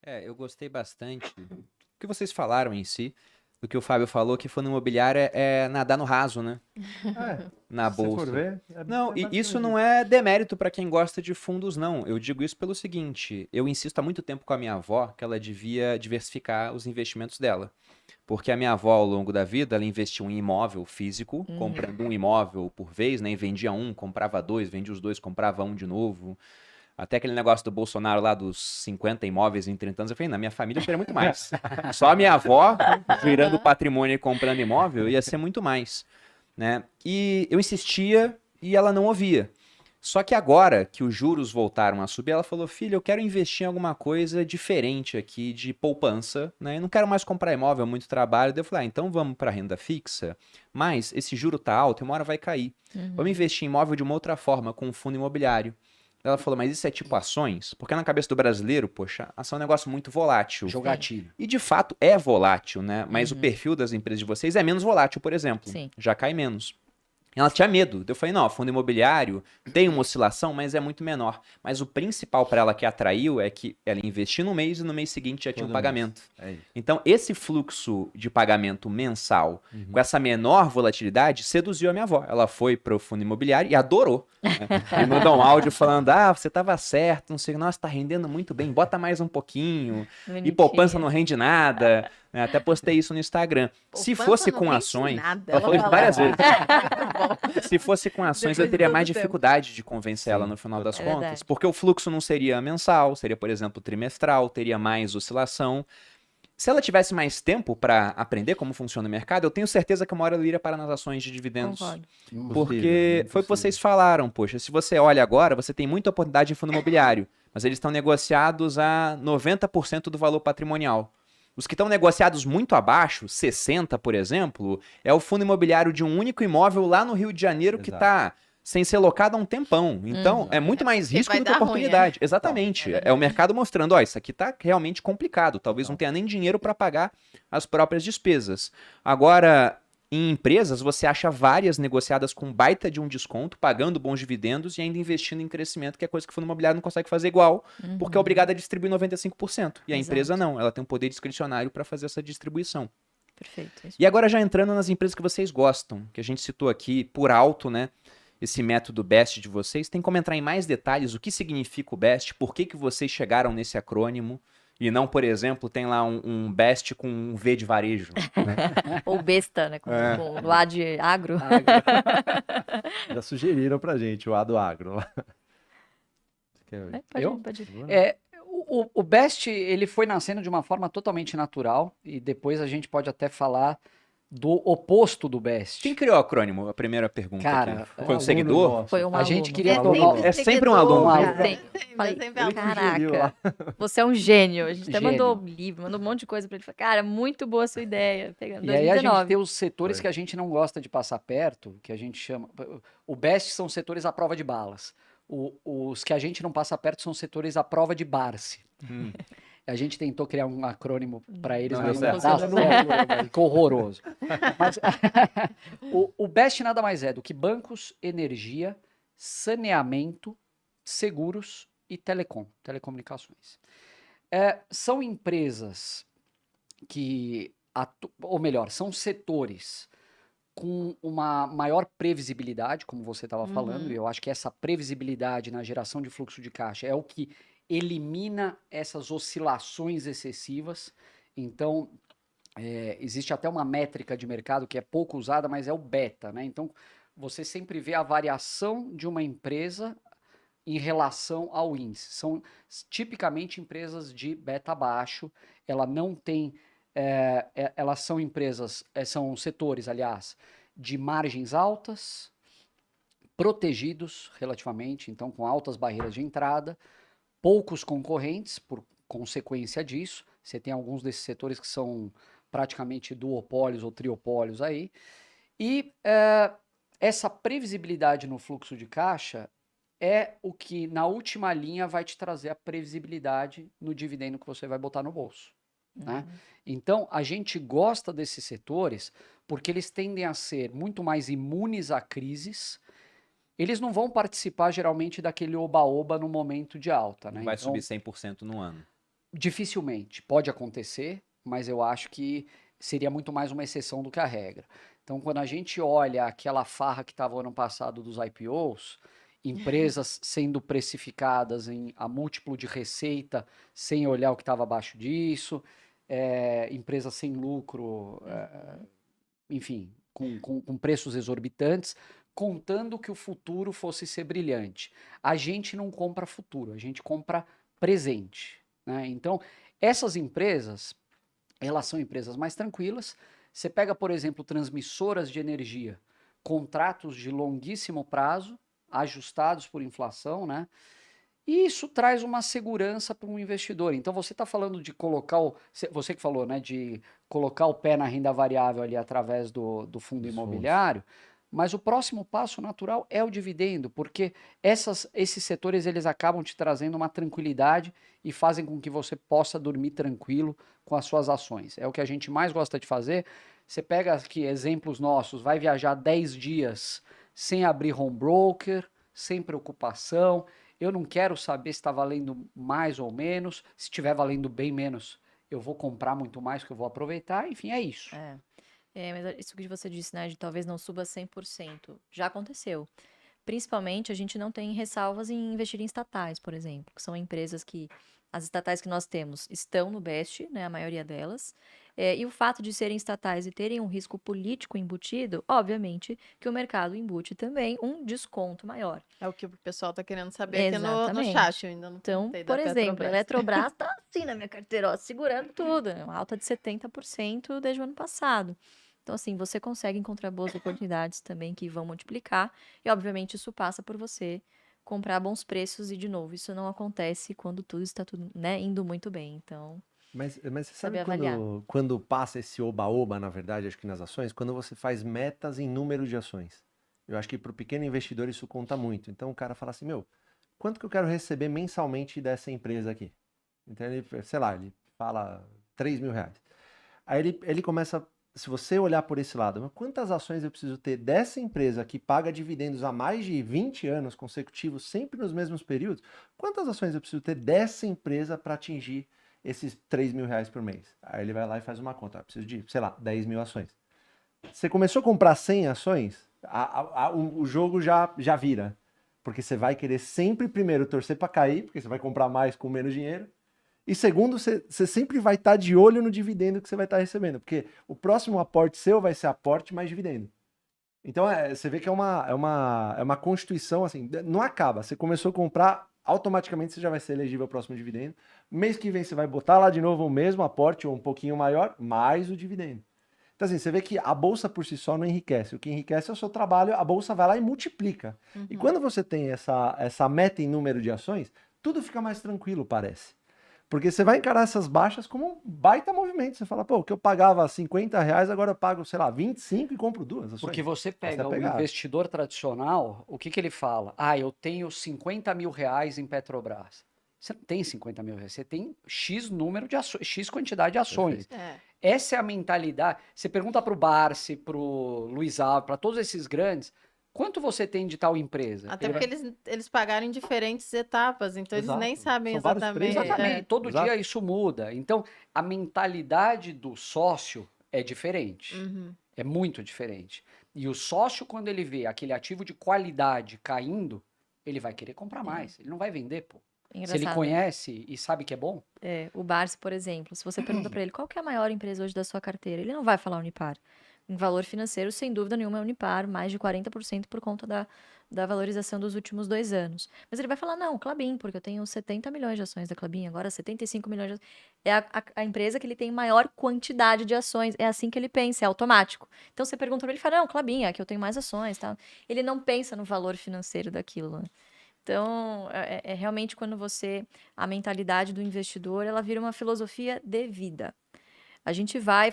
Eu gostei bastante do que vocês falaram em si, do que o Fábio falou, que fundo imobiliário é nadar no raso, né? Na Se você for bolsa. ver, Não, é e isso basicamente não isso. é demérito para quem gosta de fundos, não. Eu digo isso pelo seguinte: eu insisto há muito tempo com a minha avó que ela devia diversificar os investimentos dela. Porque a minha avó, ao longo da vida, ela investiu em imóvel físico, comprando um imóvel por vez, né? E vendia um, comprava dois, vendia os dois, comprava um de novo. Até aquele negócio do Bolsonaro lá dos 50 imóveis em 30 anos, eu falei, na minha família eu teria muito mais. Só a minha avó virando patrimônio e comprando imóvel ia ser muito mais, né? E eu insistia e ela não ouvia. Só que agora que os juros voltaram a subir, ela falou: filho, eu quero investir em alguma coisa diferente aqui de poupança, né? Eu não quero mais comprar imóvel, muito trabalho. Daí eu falei: então vamos para renda fixa, mas esse juro tá alto e uma hora vai cair. Vamos investir em imóvel de uma outra forma, com um fundo imobiliário. Ela falou: mas isso é tipo ações? Porque na cabeça do brasileiro, poxa, ação é um negócio muito volátil. Jogatina. E de fato é volátil, né? Mas o perfil das empresas de vocês é menos volátil, por exemplo. Sim. Já cai menos. Ela tinha medo. Eu falei, não, fundo imobiliário tem uma oscilação, mas é muito menor. Mas o principal para ela que atraiu é que ela investiu no mês e no mês seguinte já tinha um Todo pagamento. mês. É isso. Então, esse fluxo de pagamento mensal, com essa menor volatilidade, seduziu a minha avó. Ela foi para o fundo imobiliário e adorou. Né? E mandou um áudio falando, você estava certo, não sei, nossa, tá rendendo muito bem, bota mais um pouquinho. E poupança não rende nada. Né? Até postei isso no Instagram. Se fosse com ações... Ela falou isso várias vezes. Se fosse com ações, eu teria mais dificuldade de convencer ela no final das contas, verdade. porque o fluxo não seria mensal, seria, por exemplo, trimestral, teria mais oscilação. Se ela tivesse mais tempo para aprender como funciona o mercado, eu tenho certeza que uma hora ela iria parar nas ações de dividendos. Concordo. Porque foi o que vocês falaram, poxa, se você olha agora, você tem muita oportunidade em fundo imobiliário, mas eles estão negociados a 90% do valor patrimonial. Os que estão negociados muito abaixo, 60, por exemplo, é o fundo imobiliário de um único imóvel lá no Rio de Janeiro que Exato. está sem ser locado há um tempão. Então, é muito mais Porque risco vai do que dar ruim, oportunidade. Exatamente. É o mercado mostrando, isso aqui está realmente complicado. Talvez não tenha nem dinheiro para pagar as próprias despesas. Agora, em empresas, você acha várias negociadas com baita de um desconto, pagando bons dividendos e ainda investindo em crescimento, que é coisa que o fundo imobiliário não consegue fazer igual, porque é obrigado a distribuir 95%. E a empresa não, ela tem um poder discricionário para fazer essa distribuição. Perfeito. Isso. E agora já entrando nas empresas que vocês gostam, que a gente citou aqui por alto, né? Esse método BEST de vocês. Tem como entrar em mais detalhes o que significa o BEST, por que vocês chegaram nesse acrônimo? E não, por exemplo, tem lá um BEST com um V de varejo. Né? Ou besta, né? Com o A de agro. Já sugeriram pra gente o A do agro. Pode ir. O Best, ele foi nascendo de uma forma totalmente natural e depois a gente pode até falar do oposto do Best. Quem criou o acrônimo? A primeira pergunta Cara, aqui. Foi um seguidor? Foi um A gente aluno. queria É sempre um aluno. Falei, Sempre caraca, você é um gênio. A gente até Gênio. mandou livro, mandou um monte de coisa pra ele. Falei, cara, muito boa a sua ideia. Pegando E aí a gente 2019. tem os setores que a gente não gosta de passar perto, que a gente chama... O Best são setores à prova de balas. Os que a gente não passa perto são setores à prova de Barce. A gente tentou criar um acrônimo para eles, Não mas deu não certo. dá certo. Ficou horroroso. Mas, o BEST nada mais é do que bancos, energia, saneamento, seguros e telecomunicações. São empresas que, ou melhor, são setores com uma maior previsibilidade, como você estava falando, e eu acho que essa previsibilidade na geração de fluxo de caixa é o que elimina essas oscilações excessivas. Então, existe até uma métrica de mercado que é pouco usada, mas é o beta, né? Então, você sempre vê a variação de uma empresa em relação ao índice. São tipicamente empresas de beta baixo, ela não tem... elas são empresas, são setores, aliás, de margens altas, protegidos relativamente, então com altas barreiras de entrada, poucos concorrentes por consequência disso. Você tem alguns desses setores que são praticamente duopólios ou triopólios aí. E essa previsibilidade no fluxo de caixa é o que, na última linha, vai te trazer a previsibilidade no dividendo que você vai botar no bolso. Né? Então, a gente gosta desses setores porque eles tendem a ser muito mais imunes a crises. Eles não vão participar, geralmente, daquele oba-oba no momento de alta. Né? Não vai então, subir 100% no ano. Dificilmente. Pode acontecer, mas eu acho que seria muito mais uma exceção do que a regra. Então, quando a gente olha aquela farra que estava ano passado dos IPOs, empresas sendo precificadas a múltiplo de receita sem olhar o que estava abaixo disso, empresas sem lucro, enfim, com preços exorbitantes, contando que o futuro fosse ser brilhante. A gente não compra futuro, a gente compra presente, né? Então, essas empresas, elas são empresas mais tranquilas. Você pega, por exemplo, transmissoras de energia, contratos de longuíssimo prazo, ajustados por inflação, né? E isso traz uma segurança para um investidor. Então você está falando de colocar você que falou, né, de colocar o pé na renda variável ali através do fundo Dos imobiliário, mas o próximo passo natural é o dividendo, porque esses setores eles acabam te trazendo uma tranquilidade e fazem com que você possa dormir tranquilo com as suas ações. É o que a gente mais gosta de fazer. Você pega aqui exemplos nossos, vai viajar 10 dias sem abrir home broker, sem preocupação. Eu não quero saber se está valendo mais ou menos. Se estiver valendo bem menos, eu vou comprar muito mais que eu vou aproveitar. Enfim, é isso. Mas isso que você disse, né, de talvez não suba 100%, já aconteceu. Principalmente, a gente não tem ressalvas em investir em estatais, por exemplo, que são empresas que, as estatais que nós temos, estão no BEST, né, a maioria delas, e o fato de serem estatais e terem um risco político embutido, obviamente que o mercado embute também um desconto maior. É o que o pessoal tá querendo saber aqui no Exatamente. chat, eu ainda não Então, perguntei da por exemplo, a Petrobras. Eletrobras tá assim na minha carteira, ó, segurando tudo, né, uma alta de 70% desde o ano passado. Então, assim, você consegue encontrar boas oportunidades também que vão multiplicar. E, obviamente, isso passa por você comprar a bons preços. E, de novo, isso não acontece quando tudo está né, indo muito bem. Então, Mas você sabe saber avaliar. quando passa esse oba-oba, na verdade, acho que nas ações, quando você faz metas em número de ações. Eu acho que para o pequeno investidor isso conta muito. Então o cara fala assim, meu, quanto que eu quero receber mensalmente dessa empresa aqui? Então ele, sei lá, ele fala R$ 3.000. Aí ele começa, se você olhar por esse lado, mas quantas ações eu preciso ter dessa empresa que paga dividendos há mais de 20 anos consecutivos, sempre nos mesmos períodos? Quantas ações eu preciso ter dessa empresa para atingir esses R$ 3.000 por mês? Aí ele vai lá e faz uma conta. Preciso de, sei lá, 10.000 ações. Você começou a comprar 100 ações, o jogo já vira. Porque você vai querer sempre, primeiro, torcer para cair, porque você vai comprar mais com menos dinheiro. E segundo, você sempre vai estar de olho no dividendo que você vai estar recebendo. Porque o próximo aporte seu vai ser aporte mais dividendo. Então, você vê que é uma constituição, assim, não acaba. Você começou a comprar, automaticamente você já vai ser elegível ao próximo dividendo. Mês que vem você vai botar lá de novo o mesmo aporte, ou um pouquinho maior, mais o dividendo. Então, assim, você vê que a bolsa por si só não enriquece. O que enriquece é o seu trabalho, a bolsa vai lá e multiplica. E quando você tem essa meta em número de ações, tudo fica mais tranquilo, parece. Porque você vai encarar essas baixas como um baita movimento. Você fala, pô, o que eu pagava R$ 50, agora eu pago, sei lá, 25 e compro duas ações. Porque você Essa é pega a o pegada. investidor tradicional, o que ele fala? Ah, eu tenho R$ 50 mil em Petrobras. Você não tem R$ 50 mil, você tem X número de ações, X quantidade de ações. Essa é a mentalidade. Você pergunta para o Barsi, para o Luiz Alves, para todos esses grandes, quanto você tem de tal empresa? Até porque eles pagaram em diferentes etapas, então eles nem Exato. sabem São vários exatamente. preços. Exatamente, todo Exato. dia isso muda. Então, a mentalidade do sócio é diferente. É muito diferente. E o sócio, quando ele vê aquele ativo de qualidade caindo, ele vai querer comprar mais. Ele não vai vender, pô. Se ele Engraçado. conhece e sabe que é bom, O Barsi, por exemplo, se você pergunta para ele qual que é a maior empresa hoje da sua carteira, ele não vai falar Unipar. Em valor financeiro, sem dúvida nenhuma, é Unipar, mais de 40% por conta da valorização dos últimos 2 anos. Mas ele vai falar, não, Klabin, porque eu tenho 70 milhões de ações da Klabin, agora 75 milhões de ações. É a empresa que ele tem maior quantidade de ações. É assim que ele pensa, é automático. Então você pergunta para ele, ele fala, não, Klabin, é que eu tenho mais ações. Tá? Ele não pensa no valor financeiro daquilo, né? Então, é realmente quando a mentalidade do investidor, ela vira uma filosofia de vida. A gente vai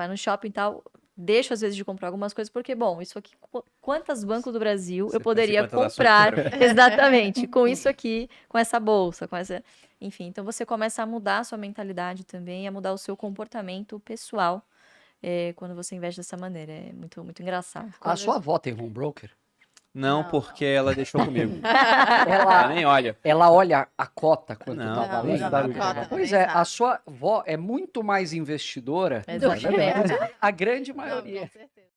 no shopping e tal, deixa às vezes de comprar algumas coisas, porque, bom, isso aqui, quantos bancos do Brasil eu poderia comprar, exatamente, com isso aqui, com essa bolsa, enfim, então você começa a mudar a sua mentalidade também, a mudar o seu comportamento pessoal, quando você investe dessa maneira, é muito, muito engraçado. a sua avó tem home broker? Não, Não, porque ela deixou comigo. Ela Ela, nem olha. ela olha a cota quanto Não, tá não, valendo. não sabe o que cota, Pois nem é, sabe. a sua avó é muito mais investidora Exatamente. a grande Não, maioria. com certeza.